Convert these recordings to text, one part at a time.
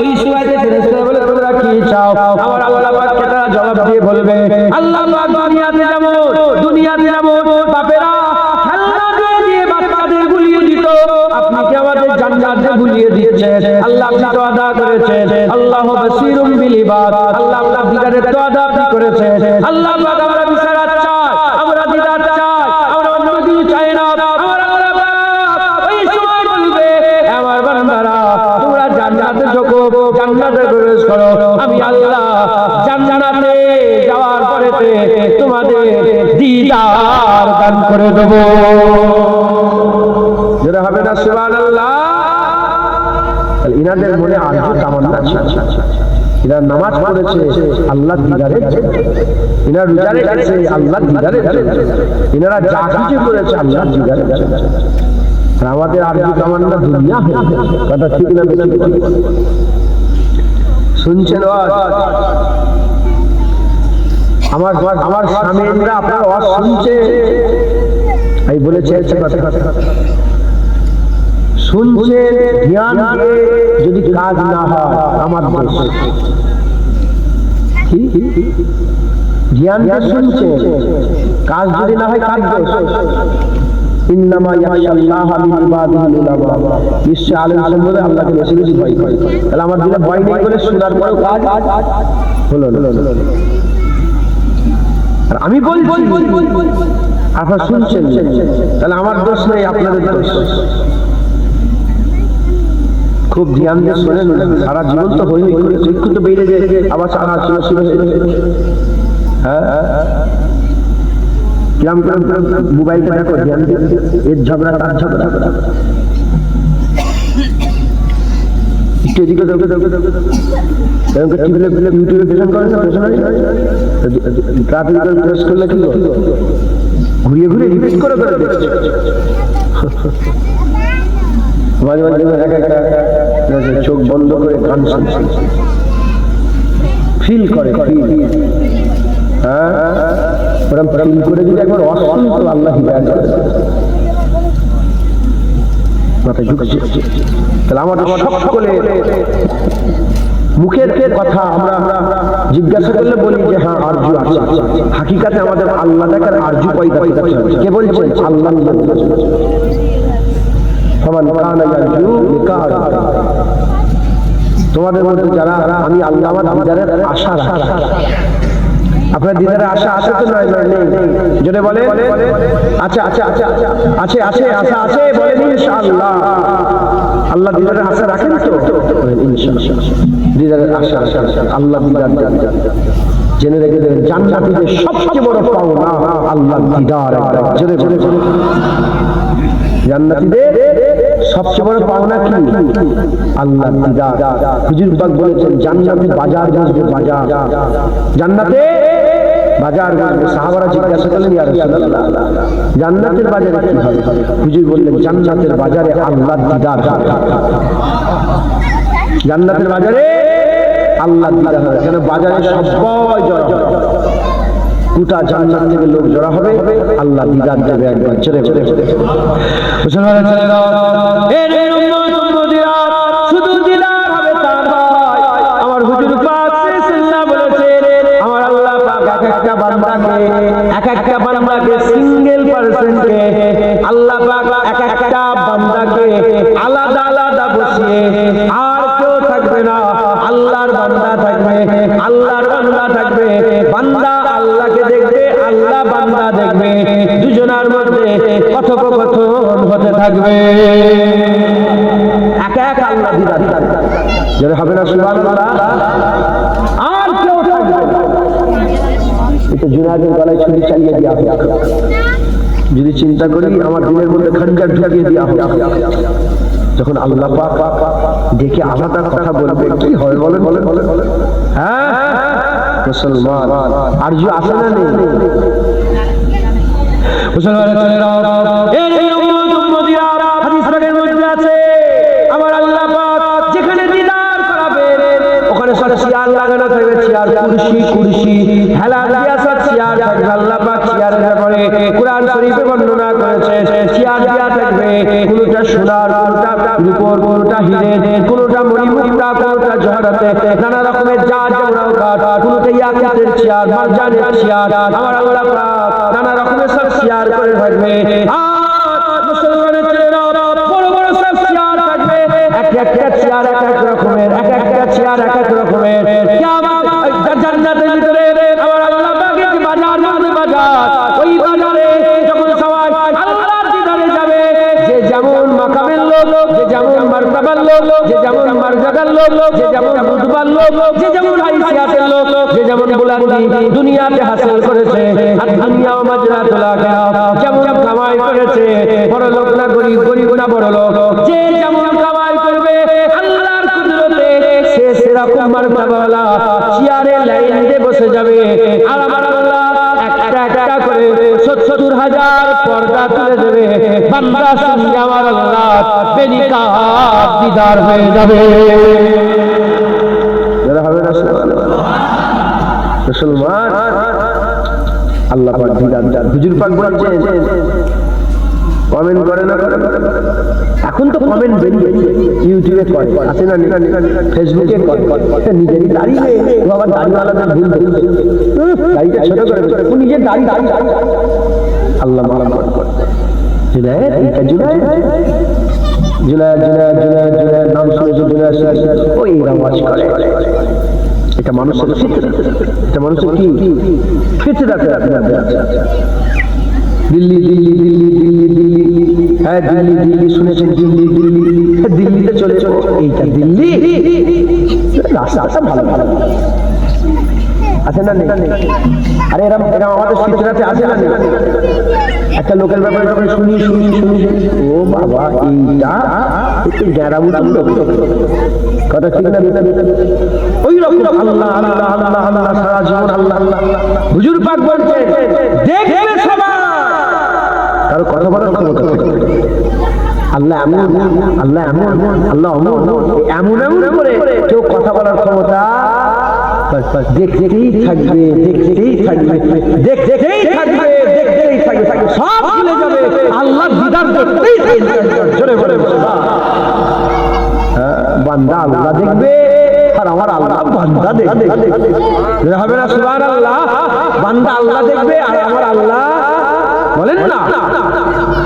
ওই সময়তে ফেরেশতারা বলে তোমরা কি চাও? আমার আল্লাহ পাককে তারা জবাব দিয়ে বলবে আল্লাহ পাক দুনিয়াতে যেমন বাপেরা খেলনা দিয়ে দিয়ে বাচ্চাদের ভুলিয়ে দিত, আপনি কি আমাদের জান্নাতে ভুলিয়ে দিচ্ছেন? আল্লাহ আপনি তো আদা করেছেন, আল্লাহু বাসীরুম বিল ইবাদ, আল্লাহ আপনার দিদারের তো আদা আপনি করেছেন। আল্লাহ পাক আমরা বিচার চাই, আমরা দিদার চাই, আমরা অন্য কিছু চাই না। আমার আল্লাহ পাক ওই সময় বলবে আমার বান্দারা তোমরা জান্নাতে ঢোকো, জান্নাতে প্রবেশ করো, আমি আল্লাহ জান্নাতে যাওয়ার পরেতে তোমাদের দিদার দান করে দেব। যেটা হবে না সুবহানাল্লাহ। ইনাদের মনে আরজু তামান্না আছে, ইনার নামাজ পড়েছে আল্লাহ দিদারে, ইনার রোজা রেখেছে আল্লাহ দিদারে, ইনারা যা কিছু করেছে আল্লাহ দিদারে। আর আমাদের আরজু তামান্না দুনিয়া, কথা ঠিক না? শুনছেন আমার স্বামীরা আপনার ওয়াজ শুনছে, এই বলেছে শুনছে জ্ঞান দিয়ে যদি কাজ না হয় আমার দোষ। জ্ঞান দিয়ে শুনছে কাজ যদি না হয় কাজ দোষ। ইন্নামা ইয়াখশাল্লাহ মিন ইবাদিহিল উলামা, নিশ্চয় আলেম সম্বন্ধে আল্লাহকে বেশি বেশি ভয় করে। তাহলে আমার দিলে ভয় নেই বলে শোনার পরেও কাজ হলো না। আর আমি বলছি আপনারা শুনছেন, তাহলে আমার দোষ নেই, আপনাদের দোষ। খুব ধ্যান দিয়ে শোনেন, সারা জীবন তো হই হই করে একটু তো বেড়ে যায়, আবার সারা শুনে হ্যাঁ কিরম কিরম মোবাইলটা দেখো, ধ্যান দিয়ে এর ঝগড়া তার ঝগড়া, একটু এদিকে ইউটিউবে পেশন করেন না, পেশন প্রেস করলে কি ঘুরিয়ে ঘুরিয়ে রিপিট করে করে দেখছে। মাঝে মাঝে একটা চোখ বন্ধ করে গান শুনছে, ফিল করে, হ্যাঁ ওরকম ফিল করে যদি একবার অসন্ত আল্লাহ হিদায়াত করে মাথায় ঢুকছে। তাহলে আমাদের সকলে মুখের কথা আমরা জিজ্ঞাসা করলে বলি যে হ্যাঁ আরজু আছে, হাকিকাতে আমাদের আল্লাহ দেখার আরজু পয়দা করতে হবে। কে বলছেন? আল্লাহ। তোমাদের মধ্যে যারা আমি আল্লাহ আমার দিদারের আশা রাখি, আপনার দিদারের আশা আছে তো? নয় নেই, যদি বলে আচ্ছা আচ্ছা আচ্ছা আছে আছে আশা আছে, বলেন ইনশাআল্লাহ। আল্লাহ দিদারের আশা রাখেন তো? ইনশাআল্লাহ দিদারের আশা আল্লাহ দিদার। জেনে রেখে দেবেন জান্নাতীদের সবচেয়ে বড় পাওনা আল্লাহ দিদার। জান্নাতীদের সবচেয়ে বড় পাওনা কি? আল্লাহ দিদার। হুজুর পাক বলেছেন জান্নাতে বাজার বসবে, বাজার, জান্নাতে বাজার বসবে। সাহাবারা জিজ্ঞাসা করলেন ইয়া রাসূলুল্লাহ জান্নাতের বাজারে কি হবে? হুজুর বললেন জান্নাতের বাজারে আল্লাহ দিদার হবে। জান্নাতের বাজারে আল্লাহ দিদার হবে। কেন? বাজারে সবাই জড়ো হবে, গোটা জান্নাত থেকে লোক জড়া হবে, আল্লাহ দিদার দেবে একবার। চলে চলে মুসলমানের ছেলেরা, শুধু দিদার হবে তা নয়, আমার হুজুর পাক সাল্লাল্লাহু বলেছেন আমার আল্লাহ পাক এক একটা বান্দাকে সিঙ্গেল পারসনকে আল্লাহ পাক এক একটা বান্দাকে আলাদা আলাদা বসিয়ে, আর কেউ থাকবে না, আল্লাহর বান্দা থাকবে, আল্লাহর বান্দা থাকবে। বান্দা আল্লাহকে দেখবে, আল্লাহ বান্দা দেখবে, দুজনের মধ্যে কথোপকথন হতে থাকবে। এক এক আল্লাহ দিদার যারা হবে না সুবহানাল্লাহ, আর কেউ থাকবে না। এটা জুনায়েদের গলায় ছুরি চালিয়ে দেওয়া হবে। যদি চিন্তা করি আমার দিনের মধ্যে খঞ্জর ঢুকিয়ে দেওয়া হবে, যখন আল্লাহ পাক দেখে আলাদা কথা বলবে কি হয় বলেন বলেন বলেন? হ্যাঁ মুসলমান আরজু আছে না নেই? মুসলমানের ছেলেরা, এই উম্মতিরা, হাদিস পাকের মধ্যে আছে আমার আল্লাহ পাক যেখানে দিদার করাবে ওখানে সব চেয়ার লাগানো থাকবে, চেয়ার কুরসি হেলান দিয়া সব চেয়ার থাকবে। আল্লাহ পাক চেয়ারের ব্যাপারে কুরআন শরীফে বর্ণনা করেছে, চেয়ার দিয়া থাকবে, কোনটা সোনার, কোনটা রূপোর, কোনটা হীরের, কোনটা মণিমুক্তা, কোনটা ঘটাতে নানা রকমের জাত যেমন কোনটা ইয়াকুতের চেয়ার, মারজানের চেয়ার, আমার আল্লাহ পাক নানা রকমের সব চেয়ার করে থাকবে। আর মুসলমানের ছেলেরা বড় বড় সব চেয়ার থাকবে, এক একটা চেয়ার এক এক রকমের, এক একটা চেয়ার এক এক রকমের। জান্নাতের ভিতরে আমার আল্লাহ পাকের বাজার মধ্যে বাজার, ওই বাজারে যখন সবাই আল্লাহর দিদারে যাবে, যে যেমন মাকামের লোক, যে যেমন মারতাবার লোক, যে যেমন মর্যাদার লোক, যে যেমন রুতবার লোক, যে যেমন হাইসিয়াতের লোক, যে যেমন বুলন্দি দুনিয়াতে হাসিল করেছে, আর দুনিয়া মাজরাতুল আখিরাহ যেমন কামাই করেছে, বড় লোক না গরিব, গরিব না বড় লোক, যে যেমন কামাই করবে আল্লাহর কুদরতে সে সেরকম মারতাবাওয়ালা চেয়ারে লাইন দিয়ে বসে যাবে। আর আমার আল্লাহ একটা একটা করে ৭০,০০০ পর্দা তুলে দেবে, বান্দা শুনলে আমার আল্লাহ বেনিকাব দিদার হয়ে যাবে। হবে না মুসলমান, আল্লাহ পাক দিদার। হুজুর পাক বলছেন কমেন্ট করে না, এখন তো কমেন্ট বেরিয়ে ইউটিউবে করে, আছে না ফেসবুকে করে, নিজেরই দাঁড়িয়ে বাবা দাড়িওয়ালাদের ভুল দাড়িটা ছোট করে নিজের দাড়ি আল্লাহ মালা করে জুনায়েদ নাম শুনেছে, ওই আওয়াজ করে। এটা মানুষের ফিতরা, এটা মানুষের কি ফিতরা। দিল্লি দিল্লি দিল্লি দিল্লি দিল্লি, হ্যাঁ দিল্লি দিল্লি শুনেছেন, দিল্লি দিল্লি, দিল্লিতে চলে চলে এইটা দিল্লি, রাস্তাটা ভালো ভালো আছে না নেই? আরে এরম এরম আমাদের ফিতরাতে আছে না নেই? একটা লোকের ব্যাপারে যখন শুনি শুনি শুনি, ও বাবা এইটা একটু গ্যারাবুটাম লোক, কথা ঠিক না? ওই রকম আল্লাহ আল্লাহ আল্লাহ আল্লাহ সারা জীবন আল্লাহ আল্লাহ। হুজুর পাক বলছে দেখবে সবাই কারো কথা বলার ক্ষমতা আল্লাহ এমন, আল্লাহ এমন, আল্লাহ এমন এমন করে কেউ কথা বলার ক্ষমতা দেখতেই থাকবে, দেখতেই থাকবে, দেখতেই থাকবে, দেখতেই থাকবে, সব ভুলে যাবে, আল্লাহ দিদার করতেই থাকবে। জোরে বলে বান্দা আল্লাহ দেখবে আর আমার আল্লাহ বান্দা দেখবে, হবে না? সুবহানাল্লাহ। বান্দা আল্লাহ দেখবে আর আমার আল্লাহ, বলেন না,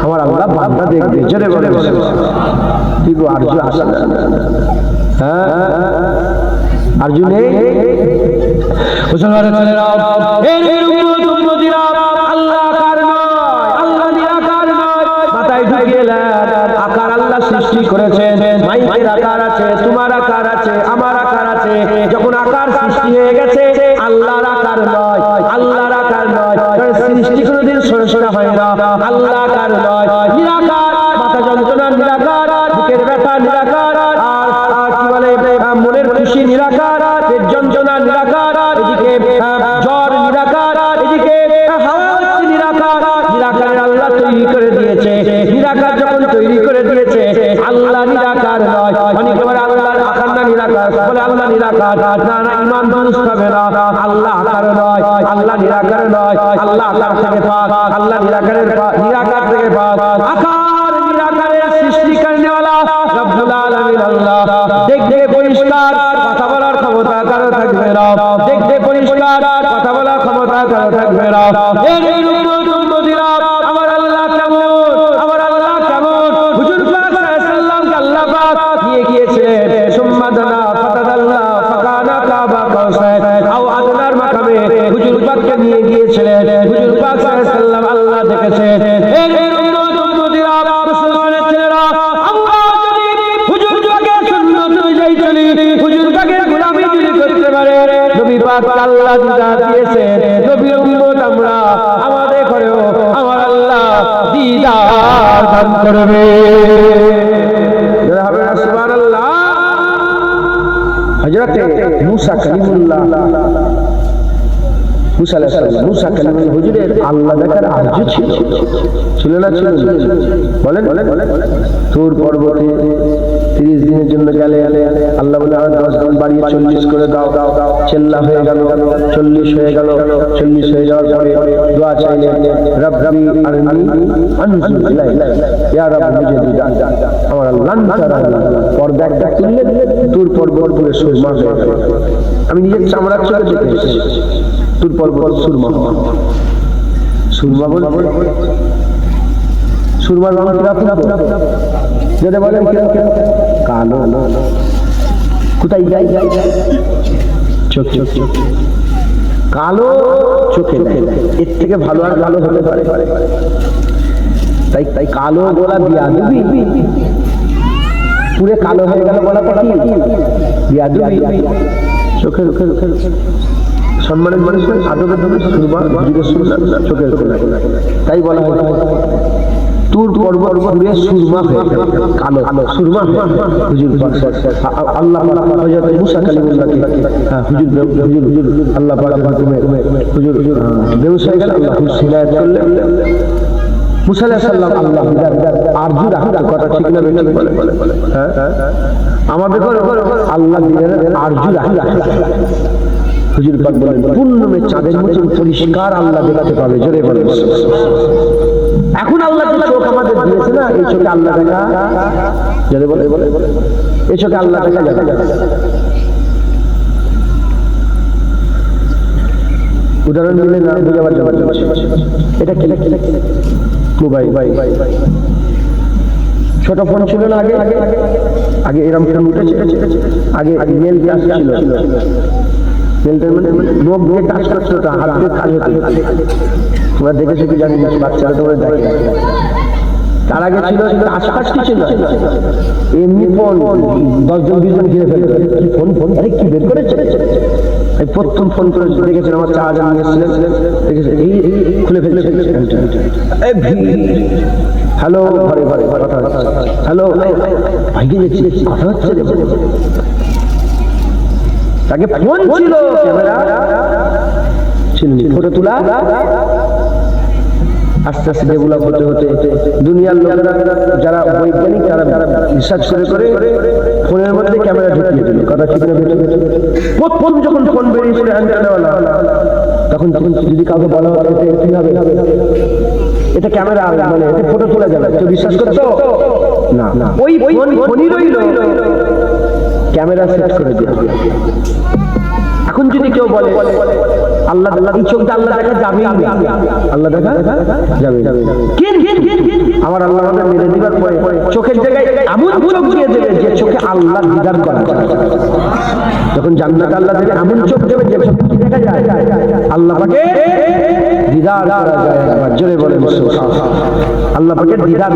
আমার আল্লাহ বান্দা দেখবে। জোরে বলে ঠিক আরজু আসে না? হ্যাঁ আরজু নেই। মুসলমানের ছেলেরা আল্লাহ কার নয়, আল্লাহ নিরাকার নয়, মাথায় ঢুকিয়ে নেন। আকার আল্লাহ সৃষ্টি করেছেন, মাইকের আকার আছে, তোমার আকার আছে, আমার আকার আছে। যখন আকার সৃষ্টি হয়ে গেছে আল্লাহর আকার নয়, আল্লাহর আকার নয়, সৃষ্টি কোনোদিন সরসরা হয় না। আল্লাহ আকার নয়, নিরাকার, মাথা যন্ত্রণা নিরাকার, বুকের ব্যথা নিরাকার, আর কি বলে মনের খুশি নিরাকার, পেট যন্ত্রণা নিরাকার, এদিকে জ্বর নিরাকার, এদিকে হাওয়া নিরাকার। নিরাকারের আল্লাহ তৈরি করে দিয়েছে। নিরাকার যখন তৈরি করে দিয়েছে আল্লাহ নিরাকার নয়। অনেকে বলে আল্লাহর আকার না নিরাকার, বলে আল্লাহ নিরাকার, না না ইমান দুরুস্ত হবে না। আল্লাহ আকার নয়, আল্লাহ নিরাকার নয়, আল্লাহ আকার থেকে পাক, আল্লাহ নিরাকারের নিরাকার থেকে পাক। আকার নিরাকারের সৃষ্টি করনেওয়ালা রব্বুল আলামিন আল্লাহ। দেখতে পরিষ্কার, কথা বলার ক্ষমতা কারো থাকবে না। দেখতে পরিষ্কার, কথা বলার ক্ষমতা কারো থাকবে না। আমার আল্লাহ কেমন, আমার আল্লাহ কেমন? হুজুর পাক সাল্লাল্লাহু আলাইহি ওয়াসাল্লামকে আল্লাহ পাক নিয়ে গিয়েছিলেন, সুম্মা দানা ফাতাদাল্লা ফাকানা কাবা কাউসার আও আদনার মাকামে হুজুর পাককে নিয়ে গিয়েছিলেন। হুজুর পাক সাল্লাল্লাহু আলাইহি ওয়াসাল্লাম আল্লাহ দেখেছেন। মুসলমানের ছেলেরা, আমরা যদি হুজুর পাকের সুন্নাত অনুযায়ী চলি, হুজুর পাকের গোলামি যদি করতে পারে, নবী পাক আল্লাহ দিদার দিয়েছেন, নবীর উম্মত আমরা, আমাদের ঘরেও আমার আল্লাহ দিদার দান করবে। হবে না? সুবহানাল্লাহ। হযরতে মুসা কালিমুল্লাহ মুসা আলাইহিস সালাম, মুসা কালিমুল্লাহ হুজুরের আল্লাহ দেখার আরজু ছিল, ছিল না ছিল? বলেন। তুর পর্বতে 30 দিনের জন্য গেলে আল্লাহ বলে আর 10 দিন বাড়িয়ে 40 করে দাও। চেল্লা হয়ে গেল, 40 হয়ে গেল। 40 হয়ে যাওয়ার পরে দোয়া চাইলেন, রব্বি আরনি আনজুর ইলাইকা, ইয়া রব মুঝে দিদা। আমার আল্লাহ পর্দা একটা তুললেন, তুর পর্বত পুরো সুরমা হয়ে গেল। আমি নিজের চামড়ার চোখে দেখেছি তুর পর্বত সুরমা। সুরমা বলতে সুরমার রং যদি বলেন কালো। কোথায় যাই? চোখ কালো চোখে। এর থেকে ভালো আর ভালো হতে পারে? তাই কালো বলা বিয়াদবি, পুরে কালো হয়ে গেল বলাটা কি বিয়াদবি? চোখের সম্মানের মানুষের আদবের ধরে সুরমা চোখের তাই বলা হয় তুর পর্বত পুরে সুরমা হয়ে গেল, কালো সুরমা। হুজুর আল্লাহ হযরত মুসা কালিমুল্লাহকে হুজুর আল্লাহ পাক হুজুর বেহুশ হয়ে গেল। আল্লাহ হিদায়াত করলেন। মুসা আলাইহিস সালাম আল্লাহ আরজু রাখতে, কথা ঠিক না বেঠিক? হ্যাঁ, আমাদের আল্লাহ আরজু রাখতে। হুজুর পাক বলেন পূর্ণমে চাঁদের মতো পরিষ্কার আল্লাহ দেখতে পাবে। জোরে বলেন। এখন আল্লাহ যে চোখ আমাদের দিয়েছে না, এই চোখে আল্লাহ দেখা, জোরে বলে, এই চোখে আল্লাহ দেখা যাবে। উদাহরণ দিলে না বুঝাবার জন্য এটা কি মোবাইল। ছোট ফোন ছিল না আগে এরকম ফোন উঠেছে। আগে মেল গ্লাস ছিল, লোক দিয়ে কাজ করছিল, হাত দিয়ে কাজ হতো। তোমরা দেখেছো কি জানি না, বাচ্চারা তোমরা দেখে। তার আগে ছিল আশপাশ কিছু না, এমনি ফোন 10 জন 20 জন ঘিরে ফেলবে। কি ফোন আরে কি বের করেছে? প্রথম ফোন করে দেখেছেন আমার চার্জার নিয়ে এসেছিলেন, দেখেছেন এই খুলে ফেলছে। হ্যালো, ঘরে কথা হচ্ছে। হ্যালো ভাইকে দেখছি কথা হচ্ছে। তাকে ফোন ছিল, ক্যামেরা ছিল, ফটো তোলা। আস্তে আস্তে ডেভেলপ হতে দুনিয়ার লোকেরা যারা বৈজ্ঞানিক তারা রিসার্চ করে ফোনের মধ্যে ক্যামেরা ঢুকিয়ে দিল। কথা ঠিক না? প্রথম যখন ফোন বেরিয়েছিল অ্যান্টেনাওয়ালা, তখন যদি কাউকে বলা হতো কি হবে, এটা ক্যামেরা মানে এতে ফটো তোলা যাবে, তো বিশ্বাস করতো না। ওই ফোনই রইল, ক্যামেরা সেট করে দিয়ে। এখন যদি কেউ বলে আল্লাহ এই চোখটা আল্লাহ দেখা যাবে, আল্লাহ দেখা যাবে, আমার আল্লাহ আমাদের মেরে দিবার পরে চোখের জায়গায় এমন চোখ দিয়ে দেবে যে চোখে আল্লাহ দিদার করা যায়। যখন জান্নাতে আল্লাহ থেকে এমন চোখ দেবে যে চোখ দেখা যায় আল্লাহ পাকে দিদার করা যায়। জোরে বলেন আল্লাহ পাকে দিদার।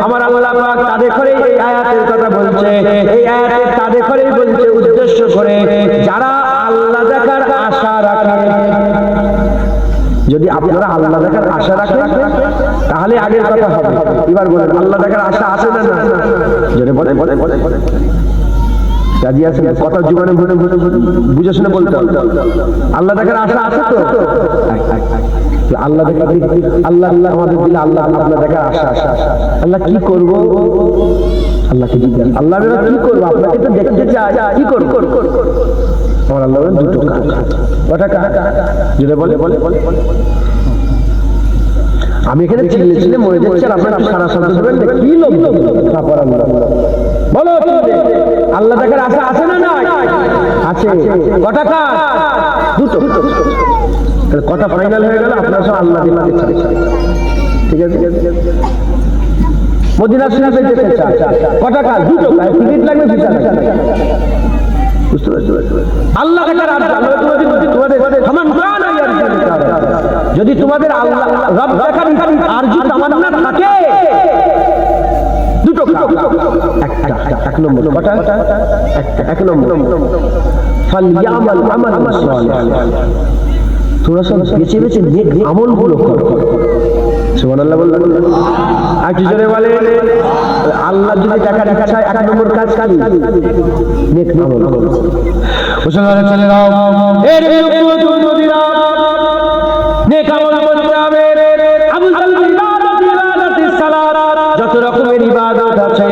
আমার আল্লাহ পাক তাদের করে এই আয়াতের কথা বলছে, এই আয়াতে তাদের করে বলছে উদ্দেশ্য করে যারা আল্লাহ দেখার আশা রাখে। যদি আপনারা আল্লাহ দেখার আশা রাখেন তাহলে আগের কথা হবে। এবার বলেন আল্লাহ দেখার আশা আছে না? যদি বলেন রাজি আছেন? কথা জীবনে বুঝে শুনে বলতে হবে। আল্লাহ দেখার আশা আছে তো? আল্লাহ দেখা আল্লাহ আমাদের দিলে আল্লাহ আপনার দেখার আশা। আল্লাহ কি করবো? আল্লাহকে জিজ্ঞাসা, আল্লাহ কি করবো? আপনাকে তো দেখতে চাই, কি করবো? আমার আল্লাহ বলেন দুটো কাজ। কটা কাজ? যদি বলে আমি এখানে চিল্লে মরে যাচ্ছি, আপনার সারা শব্দ দেবেন কি লোক বলো। আল্লাহ দেখার আশা আছে না? না আছে। কটা কাজ? দুটো। কথা ফাইনাল হয়ে গেল, আপনার সব আল্লাহ দেখতে চাই। ঠিক আছে? মদিনা শরীফে যেতে চাই, কটা কাজ? দুটো। টিকিট লাগবে, ভিসা লাগবে। বুঝতে পারছি? আল্লাহ দেখার আশা যদি তোমাদের আল্লাহ রব দেখার আরজু তামান্না থাকে, দুটো কাজ। এক নম্বর কটা? এক নম্বর ফালইয়ামাল আমালান সালিহান। তোমরা সব বেছে বেছে নেক আমলগুলো করো। সুবহানাল্লাহ বললেন। আর কি জোরে বলে, আল্লাহ যদি দেখা দেখা চায় 1 নম্বর কাজ কি? নেক আমল। মুসলমানের ছেলেরা, এর নদীরা নেক আমল করতে হবে। যত রকমের ইবাদত আছে,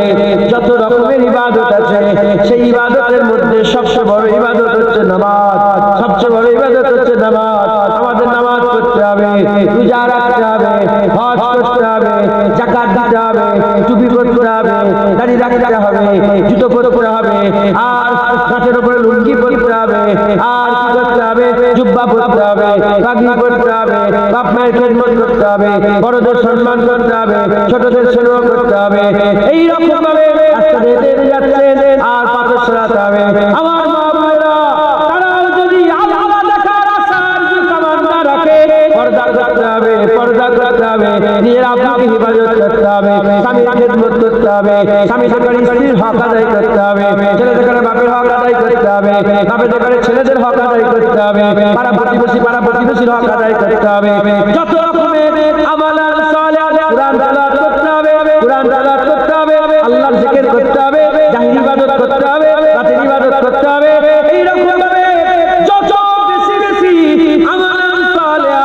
যত রকমের ইবাদত আছে, সেই ইবাদতের মধ্যে সবচেয়ে বড় ইবাদত হচ্ছে নামাজ। সবচেয়ে বড় ইবাদত হচ্ছে নামাজ। আমাদের নামাজ পড়তে হবে, রোজা রাখতে হবে, হজ করতে হবে, যাকাত দিতে হবে, টুপি পরতে হবে, দাড়ি রাখতে হবে, জুতো পরতে হবে, আর গাছের উপরে লুঙ্গি পরতে হবে, আর কি করতে হবে? জুব্বা পরতে হবে, পাগড়ি পরতে হবে, বাপ মায়ের খেদমত করতে হবে, বড়দের সম্মান করতে হবে, ছোটদের সেবা করতে হবে। এইরকম ভাবে রাস্তা দিয়ে যাচ্ছেন আর পাথর সরাতে হবে। আমার মা ভাইরা, তারা যদি আল্লাহ দেখার আশার কামনা রাখে, পর্দা করতে হবে, পর্দা করতে হবে, নিজের আপনাকে হেফাজত করতে হবে, স্বামীর খেদমত করতে হবে, স্বামী সরকারি স্ত্রীর হক আদায় করতে হবে, ছেলেদের করে বাপের হক আদায় করতে হবে, বাপের করে ছেলেদের হক আদায় করতে হবে, পাড়া প্রতিবেশীর হক আদায় করতে হবে। যত রকমের আমাল সালেহ, কুরআন তেলাওয়াত করতে হবে, কুরআন তেলাওয়াত করতে হবে, আল্লাহর জিকির করতে হবে, জাহির ইবাদত করতে হবে, বাতিল ইবাদত করতে হবে। এইরকম ভাবে যত বেশি বেশি আমাল সালেহ,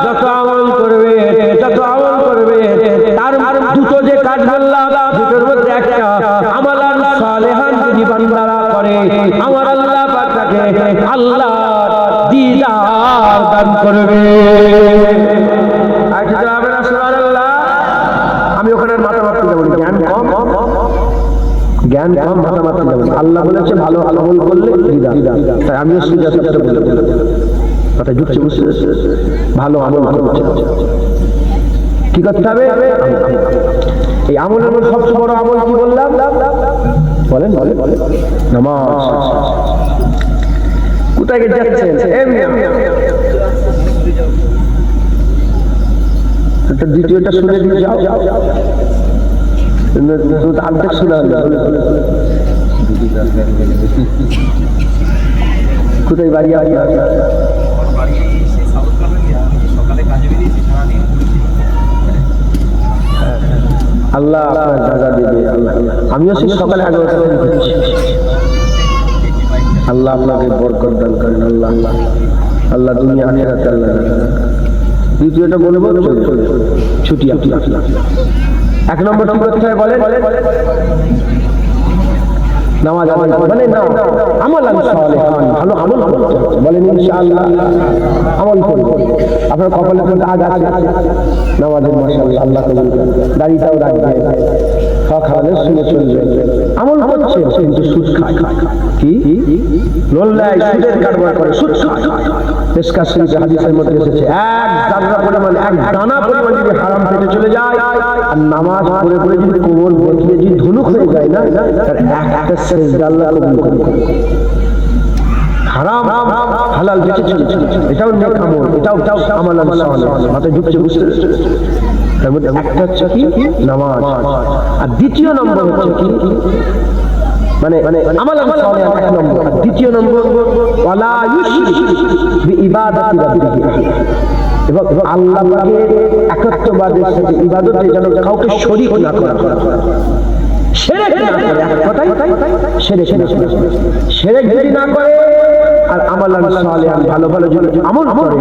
যত আমল করবে, যত আমল করবে, তার দুটো যে কাজ বললাম, দুটোর মধ্যে একটা আমাল সালেহান যদি বান্দারা করে, আমার আল্লাহ পাক তাকে আল্লাহর দিদার দান করবে। আচ্ছা যাবে না সুবহানাল্লাহ। আমি ওখানে মাথা মারতে যাব না, জ্ঞান কম মাথা মারতে যাব না। আল্লাহ বলেছে ভালো আমল করলে দিদার, তাই আমিও সুজা সুজা বলে কথা যুক্তি বুঝতে, ভালো আমল করতে কি করতে হবে? এই আমলের মধ্যে সবচেয়ে বড় আমল কি বললাম? বলেন বলেন, নামাজ। কোথায় যাচ্ছেন? দ্বিতীয়টা শুনে দিয়ে যাও, অর্ধেক শোনা। কোথায় বাড়ি? আল্লাহ আপনার জাযা দেবে। আমিও সেই সকালে আগে করছি। আল্লাহ আপনাকে বরকত দান করেন। আল্লাহ আল্লাহ দুনিয়া আখিরাতে আল্লাহ। দ্বিতীয়টা বলবো ছুটি। 1 নম্বর কি করতে হয় বলেন? নামাজ আদায় বলেন না, আমাল সালেহান, ভালো আমল করতে হবে। বলেন ইনশাআল্লাহ আমল করব। আপনার কপালে তো দাগ আছে, নামাজের মাশাআল্লাহ আল্লাহ কবুল করেন, দাড়িটাও রাখবেন, হক হালাল শুনে চলবেন, আমল করছেন কিন্তু সুদ খায়। কি লোল্লায় সুদের কারবার করে, সুদ খায়। মিশকাত শরীফে হাদিসের মধ্যে এসেছে, এক জাররা পরিমাণ, এক দানা পরিমাণ যদি হারাম পেটে চলে যায়, আর নামাজ পড়ে পড়ে যদি কোমর বসিয়ে যদি ধুনুক হয়ে যায় না, তার একটা সেজদা আল্লাহ কবুল করে। হারাম হালাল বেঁচে চলেছে, এটাও নেক আমল, এটাও আমাল সালেহ। মাথায় ঢুকছে, বুঝতে? তার মধ্যে একটা হচ্ছে কি নামাজ, আর দ্বিতীয় নম্বর হচ্ছে কি মানে আমাল সালেহ 1 নম্বর, দ্বিতীয় নম্বর ওয়ালা ইউশরিক বিইবাদাতি রাব্বিহি, এবং আল্লাহ পাকের একত্ববাদের সাথে ইবাদতে যেন কাউকে শরীক না করা, শিরক না করে। এক কথাই শিরক যদি না করে আর আমাল সালেহ ভালো ভালো যদি আমল করে,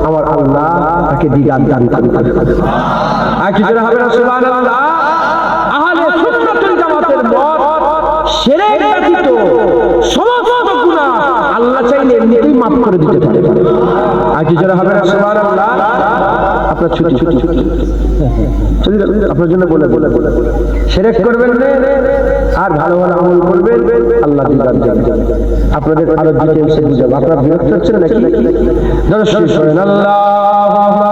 আমার আল্লাহ তাকে দিদার দান করবে। আর কি জোরে হবে না সুবহানাল্লাহ? আহলে সুন্নাতুল জামাতের মত, শিরক ব্যতীত সমস্ত গুনাহ আল্লাহ চাইলে এমনিতেই মাফ করে দিতে পারে। আর কি জোরে হবে না সুবহানাল্লাহ? আপনার ছুটি আপনার জন্য বলে শিরক করবেন না আর ভালো ভালো আমল করবেন, আল্লাহ দিদার দেবেন। আপনাদের আরো ডিটেইলসে বুঝাবো। আপনারা বিরক্ত হচ্ছেন নাকি? দর্শক শুনেন, আল্লাহুম্মা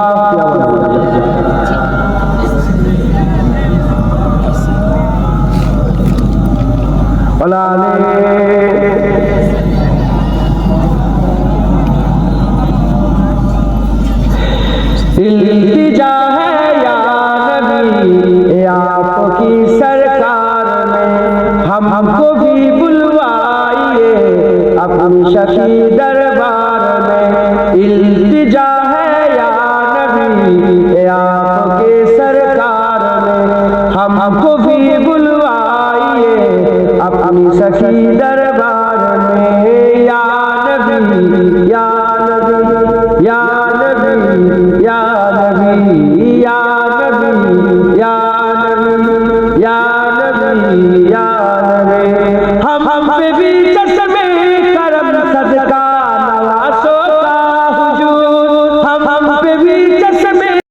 इल्तिजा है या नबी आपकी सरकार में, हमको भी बुलवाइए अपनी शफी दरबार में।